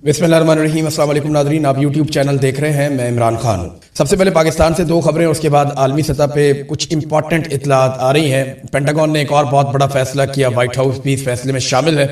बिस्मिल्लाहिर्रहमानिर्रहीम। अस्सलाम वालेकुम नाज़रीन, आप यूट्यूब चैनल देख रहे हैं। मैं इमरान खान हूँ। सबसे पहले पाकिस्तान से दो खबरें, उसके बाद आलमी सतह पे कुछ इंपॉर्टेंट इतलात आ रही हैं। पेंटागन ने एक और बहुत बड़ा फैसला किया, व्हाइट हाउस भी इस फैसले में शामिल है।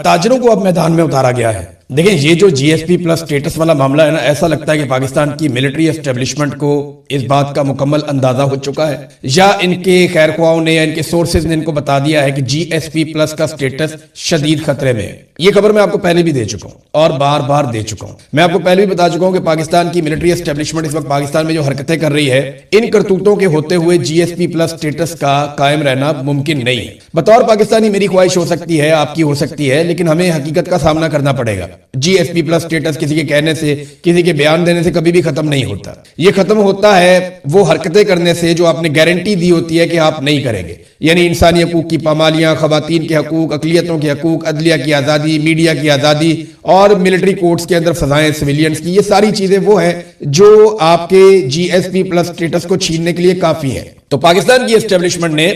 ताजरों को अब मैदान में उतारा गया है। देखिए, ये जो जीएसपी प्लस स्टेटस वाला मामला है ना, ऐसा लगता है कि पाकिस्तान की मिलिट्री एस्टेब्लिशमेंट को इस बात का मुकम्मल अंदाजा हो चुका है, या इनके खैरख्वाहों ने या इनके सोर्सेज ने इनको बता दिया है कि जीएसपी प्लस का स्टेटस शदीद खतरे में है। ये खबर मैं आपको पहले भी दे चुका हूं और बार बार दे चुका हूं। मैं आपको पहले भी बता चुका हूं कि पाकिस्तान की मिलिट्री एस्टेब्लिशमेंट इस वक्त पाकिस्तान में जो हरकतें कर रही है, इन करतूतों के होते हुए जीएसपी प्लस स्टेटस का कायम रहना मुमकिन नहीं है। बतौर पाकिस्तानी मेरी ख्वाहिश हो सकती है, आपकी हो सकती है, लेकिन हमें हकीकत का सामना करना पड़ेगा। जीएसपी प्लस स्टेटस किसी के कहने से, किसी के बयान देने से कभी भी खत्म नहीं होता। ये खत्म होता है वो हरकतें करने से जो आपने गारंटी दी होती है कि आप नहीं करेंगे, यानी इंसानी हकूक की पामालियां, खवातीन के हकूक, अकलियतों के हकूक, अदलिया की आजादी, मीडिया की आजादी और मिलिट्री कोर्ट्स के अंदर सजाएं सिविलियंस की। ये सारी चीजें वो हैं जो आपके जीएसपी प्लस स्टेटस को छीनने के लिए काफी है। तो पाकिस्तान की एस्टेब्लिशमेंट ने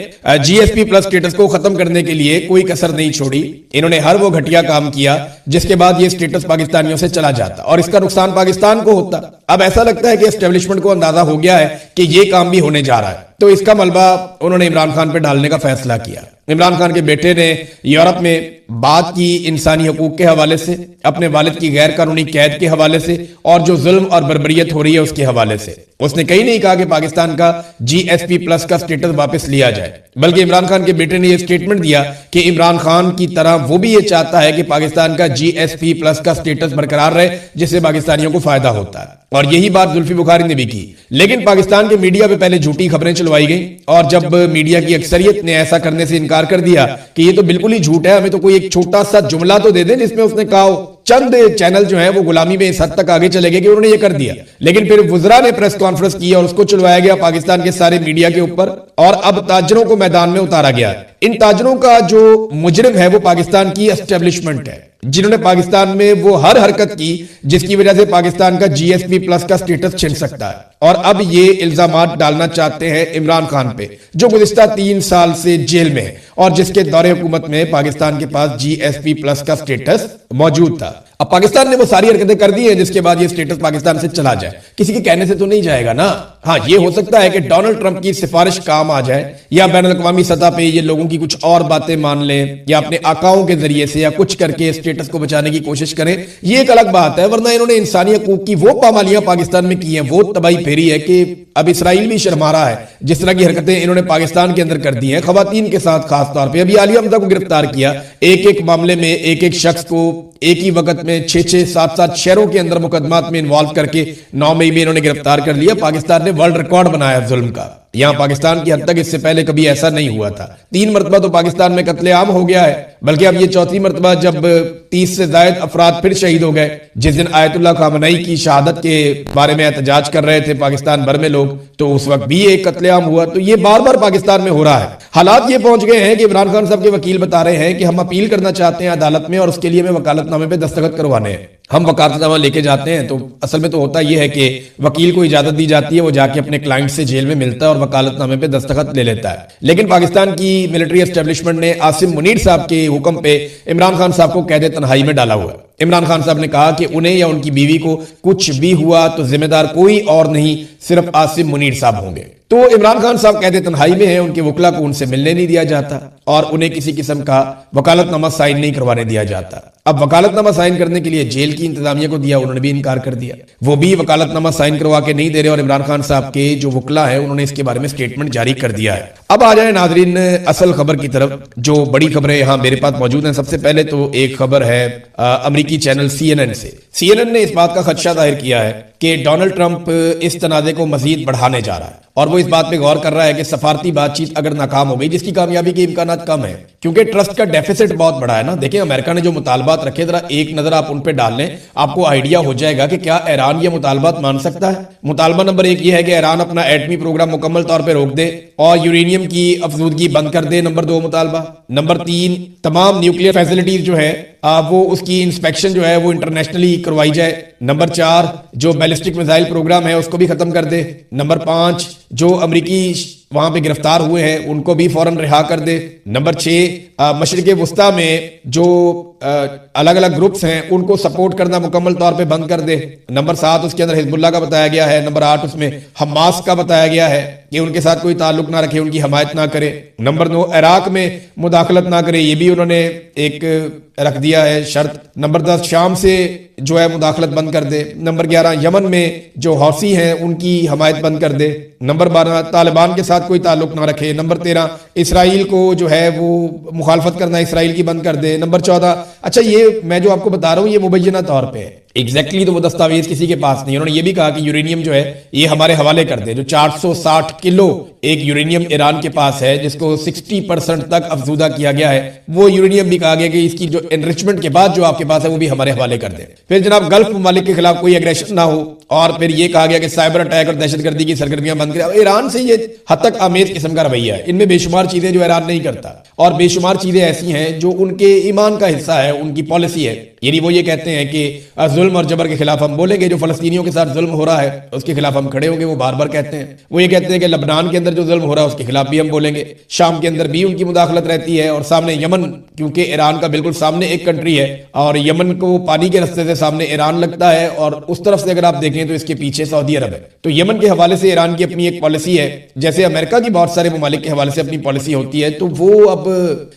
जीएसपी प्लस स्टेटस को खत्म करने के लिए कोई कसर नहीं छोड़ी। इन्होंने हर वो घटिया काम किया जिसके बाद ये स्टेटस पाकिस्तानियों से चला जाता और इसका नुकसान पाकिस्तान को होता। अब ऐसा लगता है कि एस्टेब्लिशमेंट को अंदाजा हो गया है कि ये काम भी होने जा रहा है, तो इसका मलबा उन्होंने इमरान खान पे डालने का फैसला किया। इमरान खान के बेटे ने यूरोप में बात की इंसानी हकूक के हवाले से, अपने वालिद की गैर कानूनी कैद के हवाले से और जो जुल्म और बर्बरियत हो रही है उसके हवाले से। उसने कहीं नहीं कहा कि पाकिस्तान का जीएसपी प्लस का स्टेटस वापस लिया जाए, बल्कि इमरान खान के बेटे ने यह स्टेटमेंट दिया कि इमरान खान की तरह वो भी ये चाहता है कि पाकिस्तान का जीएसपी प्लस का स्टेटस बरकरार रहे, जिससे पाकिस्तानियों को फायदा होता है। और यही बात जुल्फी बुखारी ने भी की। लेकिन पाकिस्तान के मीडिया पे पहले झूठी खबरें चलवाई गई, और जब मीडिया की अक्सरियत ने ऐसा करने से इनकार कर दिया कि ये तो बिल्कुल ही झूठ है, हमें तो कोई एक छोटा सा जुमला तो दे दें जिसमें उसने कहा हो, चंद चैनल जो है वो गुलामी में इस हद तक आगे चले गए कि उन्होंने ये कर दिया। लेकिन फिर वुजरा ने प्रेस कॉन्फ्रेंस की और उसको चलवाया गया पाकिस्तान के सारे मीडिया के ऊपर, और अब ताजरों को मैदान में उतारा गया। इन ताजरों का जो मुजरिम है वो पाकिस्तान की एस्टेब्लिशमेंट है, जिन्होंने पाकिस्तान में वो हर हरकत की जिसकी वजह से पाकिस्तान का जीएसपी प्लस का स्टेटस छिन सकता है। और अब ये इल्जामात डालना चाहते हैं इमरान खान पे, जो गुज़िश्ता 3 साल से जेल में है और जिसके दौरे हुकूमत में पाकिस्तान के पास जीएसपी प्लस का स्टेटस मौजूद था। अब पाकिस्तान ने वो सारी हरकतें कर दी है जिसके बाद ये स्टेटस पाकिस्तान से चला जाए। किसी के कहने से तो नहीं जाएगा ना। हाँ, ये हो सकता है कि डोनाल्ड ट्रंप की सिफारिश काम आ जाए, या बैनुल अक़वामी सतह पे ये लोगों की कुछ और बातें मान लें, या अपने आकाओं के जरिए से या कुछ करके स्टेटस को बचाने की कोशिश करें। ये एक अलग बात है, वरना इन्होंने इंसानी हकूक की वो पामालियां पाकिस्तान में की हैं, वो तबाही फेरी है कि अब इसराइल भी शर्मा रहा है। जिस तरह की हरकतें इन्होंने पाकिस्तान के अंदर कर दी हैं, खवातीन के साथ खास तौर पर। अभी आलिया हमजा को गिरफ्तार किया, एक एक मामले में एक एक शख्स को एक ही वक्त में 6-6, 7-7 शहरों के अंदर मुकदमात में इन्वॉल्व करके 9 मई में इन्होंने गिरफ्तार कर लिया। पाकिस्तान ने वर्ल्ड रिकॉर्ड बनाया जुल्म का। यहां पाकिस्तान की हद तक इससे पहले कभी ऐसा नहीं हुआ था। 3 मरतबा तो पाकिस्तान में कत्लेआम हो गया है, बल्कि अब ये 4थी मरतबा जब 30 से ज्यादा अफराद फिर शहीद हो गए। जिस दिन आयतुल्लाह खामनई की शहादत के बारे में एहतजाज कर रहे थे पाकिस्तान भर में लोग, तो उस वक्त भी एक कत्लेआम हुआ। तो ये बार बार पाकिस्तान में हो रहा है। हालात ये पहुंच गए हैं कि इमरान खान साहब के वकील बता रहे हैं कि हम अपील करना चाहते हैं अदालत में, और उसके लिए हमें वकालतनामे पे दस्तखत करवाने हैं। हम वकालतनामा लेके जाते हैं तो असल में तो होता यह है कि वकील को इजाजत दी जाती है, वो जाके अपने क्लाइंट से जेल में मिलता है और वकालतनामे पे दस्तखत ले लेता है। लेकिन पाकिस्तान की मिलिट्री एस्टेब्लिशमेंट ने आसिम मुनीर साहब के हुक्म पे इमरान खान साहब को कैद तन्हाई में डाला हुआ है। इमरान खान साहब ने कहा कि उन्हें या उनकी बीवी को कुछ भी हुआ तो जिम्मेदार कोई और नहीं, सिर्फ आसिम मुनीर साहब होंगे। तो इमरान खान साहब कैद तन्हाई में हैं, उनके वकला को उनसे मिलने नहीं दिया जाता और उन्हें किसी किस्म का वकालतनामा साइन नहीं करवाने दिया जाता। अब वकालतनामा साइन करने के लिए जेल की इंतजामिया को दिया, उन्होंने भी इनकार कर दिया, वो भी वकालतनामा साइन करवा के नहीं दे रहे। और इमरान खान साहब के जो वकला है उन्होंने इसके बारे में स्टेटमेंट जारी कर दिया है। अब आ जाए नाजरीन असल खबर की तरफ, जो बड़ी खबरें यहाँ मेरे पास मौजूद हैं। सबसे पहले तो एक खबर है अमेरिकी चैनल CNN से। CNN ने इस बात का खदशा जाहिर किया है कि डोनाल्ड ट्रंप इस तनाज़े को मजीद बढ़ाने जा रहा है, और वो इस बात पे गौर कर रहा है कि सफारती बातचीत अगर नाकाम हो गई, जिसकी कामयाबी के इम्कानात कम है क्योंकि ट्रस्ट का डेफिसिट बहुत बड़ा है ना। देखिए, अमेरिका ने जो मुतालबात रखे, जरा एक नजर आप उन पे डाल लें, आपको आइडिया हो जाएगा कि क्या ईरान ये मुतालबात मान सकता है। मुतालबा नंबर 1 ये है कि ईरान अपना एटमी प्रोग्राम मुकम्मल तौर पर रोक दे और यूरेनियम की अफजूदगी बंद कर दे। नंबर 2 मुतालबा। नंबर 3, तमाम न्यूक्लियर फैसिलिटीज जो है वो उसकी इंस्पेक्शन जो है वो इंटरनेशनली करवाई जाए। नंबर 4, जो बैलिस्टिक मिसाइल प्रोग्राम है उसको भी खत्म कर दे। नंबर 5, जो अमेरिकी वहां पे गिरफ्तार हुए हैं उनको भी फौरन रिहा कर दे। नंबर 6, मशरिक वस्ता में जो अलग अलग ग्रुप्स हैं उनको सपोर्ट करना मुकम्मल तौर पे बंद कर दे। नंबर 7 उसके अंदर हिजबुल्लाह का बताया गया है। नंबर 8 उसमें हमास का बताया गया है कि उनके साथ कोई ताल्लुक ना रखे, उनकी हमायत ना करे। नंबर 9 इराक में मुदाखलत ना करे, ये भी उन्होंने एक रख दिया है शर्त। नंबर 10 शाम से जो है मुदाखलत बंद कर दे। नंबर 11 यमन में जो हौसी हैं उनकी हमायत बंद कर दे। नंबर 12 तालिबान के साथ कोई ताल्लुक ना रखे। नंबर 13 इसराइल को जो है वो मुखालफत करना इसराइल की बंद कर दे। नंबर 14, अच्छा ये मैं जो आपको बता रहा हूं ये मुबैना तौर पे है, एग्जैक्टली तो वो दस्तावेज किसी के पास नहीं है। उन्होंने ये भी कहा कि यूरेनियम जो है ये हमारे हवाले कर दे। जो 460 किलो एक यूरेनियम ईरान के पास है जिसको 60% तक अफजूदा किया गया है, वो यूरेनियम भी कहा गया कि इसकी जो एनरिचमेंट के बाद जो आपके पास है वो भी हमारे हवाले कर दे। फिर जनाब गल्फ ममालिक के खिलाफ कोई एग्रेशन ना हो, और फिर ये कहा गया कि साइबर अटैक और दहशतगर्दी की सरगर्मियां बंद करें। ईरान से ये हद तक आमेज किस्म का रवैया है, इनमें बेशुमार चीजें जो ईरान नहीं करता और बेशुमार चीजें ऐसी हैं जो उनके ईमान का हिस्सा है, उनकी पॉलिसी है। यानी वो ये कहते हैं कि जुल्म और जबर के खिलाफ हम बोलेंगे, जो फलस्तीनियों के साथ जुल्म हो रहा है उसके खिलाफ हम खड़े होंगे, वो बार बार कहते हैं। वो ये कहते हैं कि लबनान के अंदर जो जुल्म हो रहा है उसके खिलाफ भी हम बोलेंगे। शाम के अंदर भी उनकी मुदाखलत रहती है, और सामने यमन, क्योंकि ईरान का बिल्कुल सामने एक कंट्री है और यमन को पानी के रास्ते से सामने ईरान लगता है, और उस तरफ से अगर आप देखें तो इसके पीछे सऊदी अरब है। तो यमन के हवाले से ईरान की अपनी एक पॉलिसी है, जैसे अमेरिका की बहुत सारे ममालिक के हवाले से अपनी पॉलिसी होती है। तो वो अब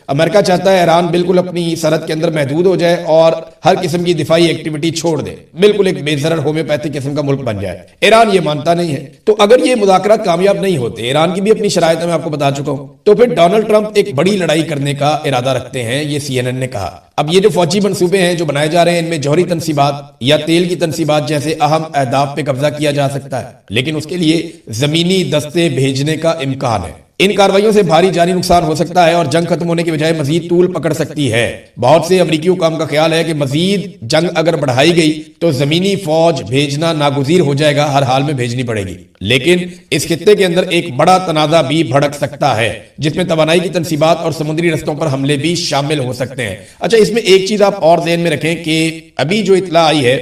अमेरिका चाहता है ईरान बिल्कुल अपनी सरहद के अंदर महदूद हो जाए और हर किस्म की दिफाई एक्टिविटी छोड़ दे, बिल्कुल एक बेजरर होम्योपैथिक किस्म का मुल्क बन जाए। ईरान ये मानता नहीं है। तो अगर ये मुज़ाकरात कामयाब नहीं होते, ईरान की भी अपनी शराइत मैं आपको बता चुका हूं, तो फिर डोनाल्ड ट्रंप एक बड़ी लड़ाई करने का इरादा रखते हैं, ये CNN ने कहा। अब ये जो फौजी मंसूबे हैं जो बनाए जा रहे हैं, इनमें जौहरी तनसीबात या तेल की तनसीबात जैसे अहम अहदाफ पे कब्जा किया जा सकता है, लेकिन उसके लिए जमीनी दस्ते भेजने का इम्कान है। इन कार्रवाइयों से भारी जानी नुकसान हो सकता है और जंग खत्म होने के बजाय मजीद तूल पकड़ सकती है। बहुत से अमरीकी हुकाम का ख्याल है कि मजीद जंग अगर बढ़ाई गई तो जमीनी फौज भेजना नागुजीर हो जाएगा, हर हाल में भेजनी पड़ेगी। लेकिन इस खित्ते के अंदर एक बड़ा तनाजा भी भड़क सकता है, जिसमें तवानाई की तनसीबात और समुद्री रस्तों पर हमले भी शामिल हो सकते हैं। अच्छा, इसमें एक चीज आप और ज़हन में रखें कि अभी जो इतला आई है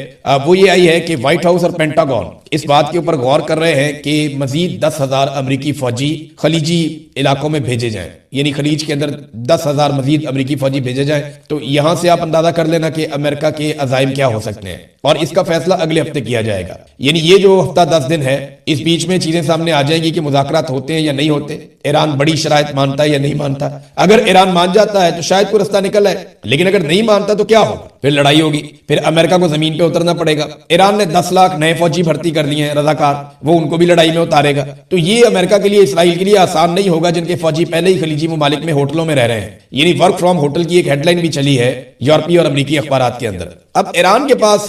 वो ये आई है कि व्हाइट हाउस और पेंटागन इस बात के ऊपर गौर कर रहे हैं कि मजीद 10,000 अमरीकी फौजी खलीजी इलाकों में भेजे जाएं, यानी खलीज के अंदर 10,000 मजीद अमरीकी फौजी भेजे जाएं। तो यहां से आप अंदाजा कर लेना कि अमेरिका के अजाइम क्या हो सकते हैं, और इसका फैसला अगले हफ्ते किया जाएगा। यानी ये जो हफ्ता 10 दिन है, इस बीच में चीजें सामने आ जाएंगी कि मुज़ाकरात होते हैं या नहीं होते, ईरान बड़ी शराइत मानता है या नहीं मानता। अगर ईरान मान जाता है तो शायद कोई रास्ता निकल आए, लेकिन अगर नहीं मानता तो क्या होगा? फिर लड़ाई होगी, फिर अमेरिका को जमीन पे उतरना पड़ेगा। ईरान ने 10 लाख नए फौजी भर्ती कर लिए हैं रजाकार, वो उनको भी लड़ाई में उतारेगा। तो ये अमेरिका के लिए, इसराइल के लिए आसान नहीं होगा, जिनके फौजी पहले ही खलीजी ममालिक में होटलों में रह रहे हैं। यानी वर्क फ्रॉम होटल की एक हेडलाइन भी चली है यूरोपीय और अमेरिकी अखबारात के अंदर। अब ईरान के पास,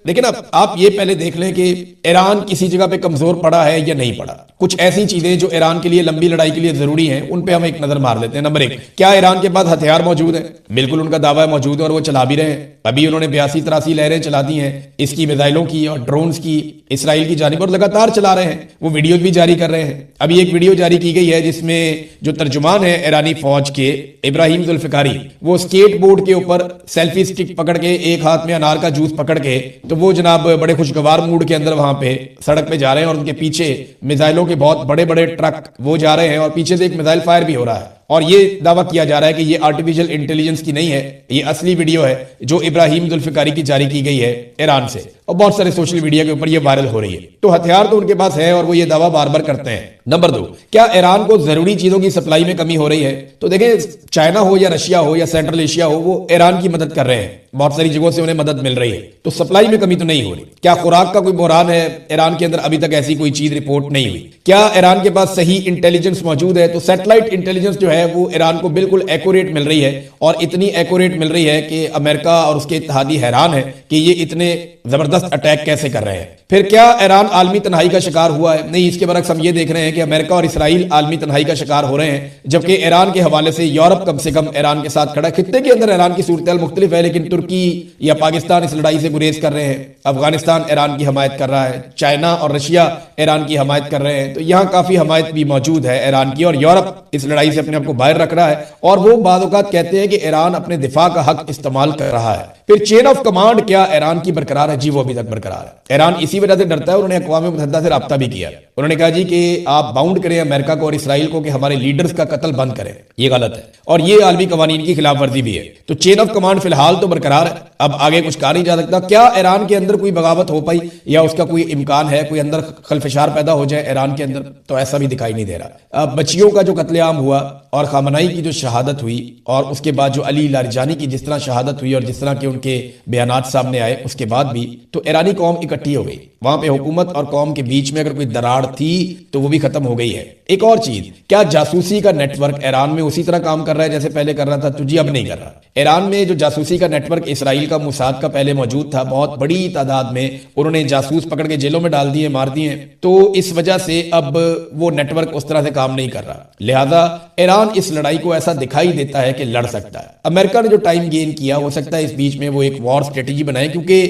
लेकिन अब आप ये पहले देख लें कि ईरान किसी जगह पे कमजोर पड़ा है या नहीं पड़ा। कुछ ऐसी चीजें जो ईरान के लिए लंबी लड़ाई के लिए जरूरी हैं, उन पे हम एक नजर मार लेते हैं। नंबर 1, क्या ईरान के पास हथियार मौजूद है? बिल्कुल उनका दावा है मौजूद है, और वो चला भी रहे हैं। अभी उन्होंने 82-83 लहरें चला दी हैं इसकी मिसाइलों की और ड्रोन्स की इसराइल की जानिब, और लगातार चला रहे हैं। वो वीडियो भी जारी कर रहे हैं। अभी एक वीडियो जारी की गई है जिसमें जो तर्जुमान है ईरानी फौज के, इब्राहिम जुल्फिकारी, वो स्केट बोर्ड के ऊपर सेल्फी स्टिक पकड़ के, एक हाथ में अनार का जूस पकड़ के, तो वो जनाब बड़े खुशगवार मूड के अंदर वहां पे सड़क पे जा रहे हैं, और उनके पीछे मिसाइलों के बहुत बड़े बड़े ट्रक वो जा रहे हैं, और पीछे से एक मिसाइल फायर भी हो रहा है। और ये दावा किया जा रहा है कि ये आर्टिफिशियल इंटेलिजेंस की नहीं है, ये असली वीडियो है जो इब्राहिम जुल्फिकारी की जारी की गई है ईरान से, और बहुत सारे सोशल मीडिया के ऊपर ये वायरल हो रही है। तो हथियार तो उनके पास है और वो ये दावा बार बार करते हैं। नंबर 2, क्या ईरान को जरूरी चीजों की सप्लाई में कमी हो रही है? तो देखें, चाइना हो या रशिया हो या सेंट्रल एशिया हो, वो ईरान की मदद कर रहे हैं, बहुत सारी जगहों से उन्हें मदद मिल रही है, तो सप्लाई में कमी तो नहीं हो रही। क्या खुराक का कोई बहरान है ईरान के अंदर? अभी तक ऐसी कोई चीज रिपोर्ट नहीं हुई। क्या ईरान के पास सही इंटेलिजेंस मौजूद है? तो सैटेलाइट इंटेलिजेंस जो है वो ईरान को बिल्कुल एक्यूरेट मिल रही है, और इतनी एक्यूरेट मिल रही है कि अमेरिका और उसके इत्तेहादी हैरान है कि ये इतने जबरदस्त अटैक कैसे कर रहे हैं। फिर क्या ईरान आलमी तन्हाई का शिकार हुआ है? नहीं, इसके बरक्स हम ये देख रहे हैं कि अमेरिका और इसराइल आलमी तन्हाई का शिकार हो रहे हैं, जबकि ईरान के हवाले से यूरोप कम से कम ईरान के साथ खड़ा है। खित्ते के अंदर ईरान की सूरत मुख्तलिफ है, लेकिन तुर्की या पाकिस्तान इस लड़ाई से गुरेज कर रहे हैं, अफगानिस्तान ईरान की हमायत कर रहा है, चाइना और रशिया ईरान की हमायत कर रहे हैं। तो यहाँ काफी हमायत भी मौजूद है ईरान की, और यूरोप इस लड़ाई से अपने आप को बाहर रख रहा है, और वो बाद औक़ात कहते हैं कि ईरान अपने दिफा का हक इस्तेमाल कर रहा है। फिर चेन ऑफ कमांड क्या ईरान की बरकरार है? जी वो अभी तक बरकरार है। ईरान इसी वजह से डरता है, उन्होंने अक़वाम मुत्तहिदा से राब्ता भी किया। उन्होंने कहा जी कि आप बाउंड करें अमेरिका को और इसराइल को कि हमारे लीडर्स का कत्ल बंद करें। ये गलत है और ये आलमी कवानीन की खिलाफ वर्जी भी है। तो चेन ऑफ कमांड फिलहाल तो बरकरार है, अब आगे कुछ कहा नहीं जा सकता। क्या ईरान के अंदर कोई बगावत हो पाई या उसका कोई इम्कान है, कोई अंदर खलफशार पैदा हो जाए ईरान के अंदर, तो ऐसा भी दिखाई नहीं दे रहा। अब बच्चियों का जो कत्लेआम हुआ और खामनाई की जो शहादत हुई और उसके बाद जो अली लारजानी की जिस तरह शहादत हुई और जिस तरह के उनके बयानात सामने आए, उसके बाद भी तो ईरानी कौम इकट्ठी हो गई। वहां पे हुकूमत और कौम के बीच में अगर कोई दरार थी तो वो भी खत्म हो गई है। एक और चीज, क्या जासूसी का नेटवर्क ईरान में उसी तरह काम कर रहा है जैसे पहले कर रहा था? तो जी अब नहीं कर रहा। ईरान में जो जासूसी का नेटवर्क इसराइल का मोसाद का पहले मौजूद था, बहुत बड़ी तादाद में उन्होंने जासूस पकड़ के जेलों में डाल दिए, मार दिए, तो इस वजह से अब वो नेटवर्क उस तरह से काम नहीं कर रहा। लिहाजा ईरान इस लड़ाई को ऐसा दिखाई देता है कि लड़ सकता है। अमेरिका ने जो टाइम गेन किया, हो सकता है इस बीच में वो एक वॉर स्ट्रेटेजी बनाए, क्योंकि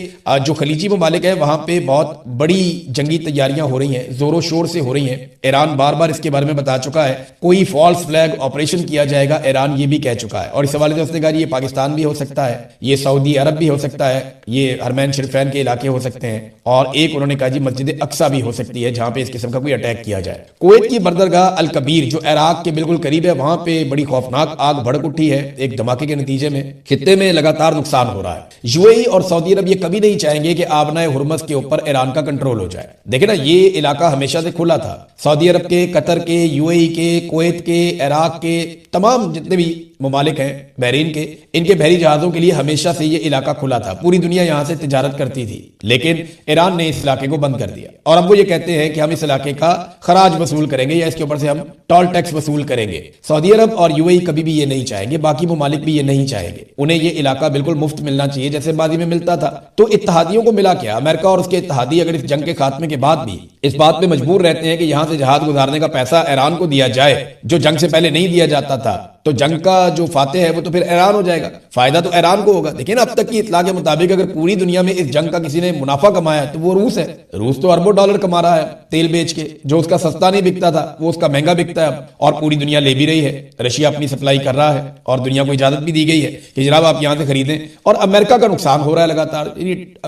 जो खलीजी ममालिक है वहां पे बहुत बड़ी जंगी तैयारियां हो रही हैं, जोरों शोर से हो रही हैं। ईरान बार बार इसके बारे में बता चुका है, कोई फॉल्स फ्लैग ऑपरेशन किया जाएगा, ईरान ये भी कह चुका है। और इस हवाले से उसने कहा ये पाकिस्तान भी हो सकता है, ये सऊदी अरब भी हो सकता है, ये हरमैन शरीफैन के इलाके हो सकते हैं, और एक उन्होंने कहा जी मस्जिद अक्सा भी हो सकती है जहां पे इस किस्म का कोई अटैक किया जाए। कुवैत की बंदरगाह अल कबीर जो इराक के बिल्कुल करीब है, वहां पे बड़ी खौफनाक आग भड़क उठी है एक धमाके के नतीजे में। खित्ते में लगातार नुकसान हो रहा है। यूएई और सऊदी अरब ये कभी नहीं चाहेंगे कि आबनाए हुर्मस के ऊपर ईरान का कंट्रोल हो जाए। देखिए ना, ये इलाका हमेशा से खुला था। सऊदी अरब के, कतर के, यूएई के, कुवैत के, इराक के तमाम जितने भी ममालिक हैं, बहरीन के, इनके बहरी जहाजों के लिए हमेशा से ये इलाका खुला था। पूरी दुनिया यहां से तिजारत करती थी, लेकिन ईरान ने इस इलाके को बंद कर दिया और अब वो ये कहते हैं कि हम इस इलाके का खराज वसूल करेंगे या इसके ऊपर से हम टोल टैक्स वसूल करेंगे। सऊदी अरब और यूएई कभी भी ये नहीं चाहेंगे, बाकी ममालिक भी ये नहीं चाहेंगे। उन्हें ये इलाका बिल्कुल मुफ्त मिलना चाहिए जैसे माजी में मिलता था। तो इत्तहादियों को मिला क्या? अमेरिका और उसके इत्तहादी अगर इस जंग के खात्मे के बाद भी इस बात पे मजबूर रहते हैं कि यहां से जहाज गुजारने का पैसा ईरान को दिया जाए, जो जंग से पहले नहीं दिया जाता था, तो जंग का जो फातेह है वो तो फिर ईरान हो जाएगा, फायदा तो ईरान को होगा। देखिए ना, अब तक की इत्तला के मुताबिक अगर पूरी दुनिया में इस जंग का किसी ने मुनाफा कमाया तो वो रूस है। रूस तो अरबों डॉलर कमा रहा है तेल बेच के, जो उसका सस्ता नहीं बिकता था वो उसका महंगा बिकता है अब, और पूरी दुनिया ले भी रही है। रशिया अपनी सप्लाई कर रहा है और दुनिया को इजाजत भी दी गई है कि जनाब आप यहां से खरीदें, और अमेरिका का नुकसान हो रहा है लगातार।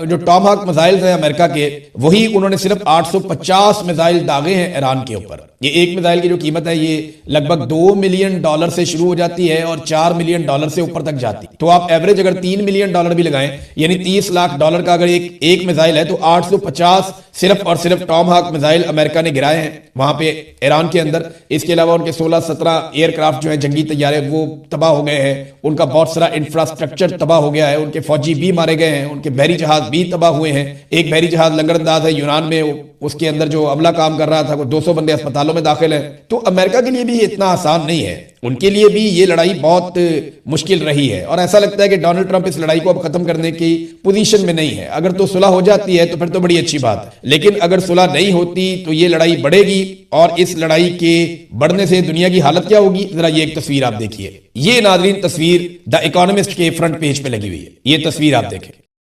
जो टॉमहाक मिसाइल है अमेरिका के, वही उन्होंने सिर्फ 850 मिसाइल दागे हैं ईरान के ऊपर। ये एक मिसाइल की जो कीमत है ये लगभग $2 मिलियन से शुरू हो जाती है और $4 मिलियन से ऊपर तक जाती है। तो आप एवरेज अगर $3 मिलियन भी लगाएं, यानी $30 लाख का अगर एक मिसाइल है, तो 850 सिर्फ और सिर्फ टॉमहाक मिसाइल अमेरिका ने गिराए हैं वहां पे ईरान के अंदर। इसके अलावा उनके 16-17 एयरक्राफ्ट जो है जंगी तैयारे वो तबाह हो गए हैं, उनका बहुत सारा इंफ्रास्ट्रक्चर तबाह हो गया है, उनके फौजी भी मारे गए हैं, उनके बहरी जहाज भी तबाह हुए हैं। एक बहरी जहाज लंगरअंदाज है यूनान में, उसके अंदर जो अमला काम कर रहा था वो 200 बंदे अस्पतालों में दाखिल है। तो अमेरिका के लिए भी इतना आसान नहीं है, उनके लिए भी ये लड़ाई बहुत मुश्किल रही है और ऐसा लगता है कि डोनाल्ड ट्रंप इस लड़ाई को अब खत्म करने की पोजीशन में नहीं है। अगर तो सुलह हो जाती है तो फिर तो बड़ी अच्छी बात है, लेकिन अगर सुलह नहीं होती तो ये लड़ाई बढ़ेगी और इस लड़ाई के बढ़ने से दुनिया की हालत क्या होगी? जरा ये एक तस्वीर आप देखिए। ये नाज़रीन तस्वीर द इकोनॉमिस्ट के फ्रंट पेज पे लगी हुई है, ये तस्वीर आप देखें।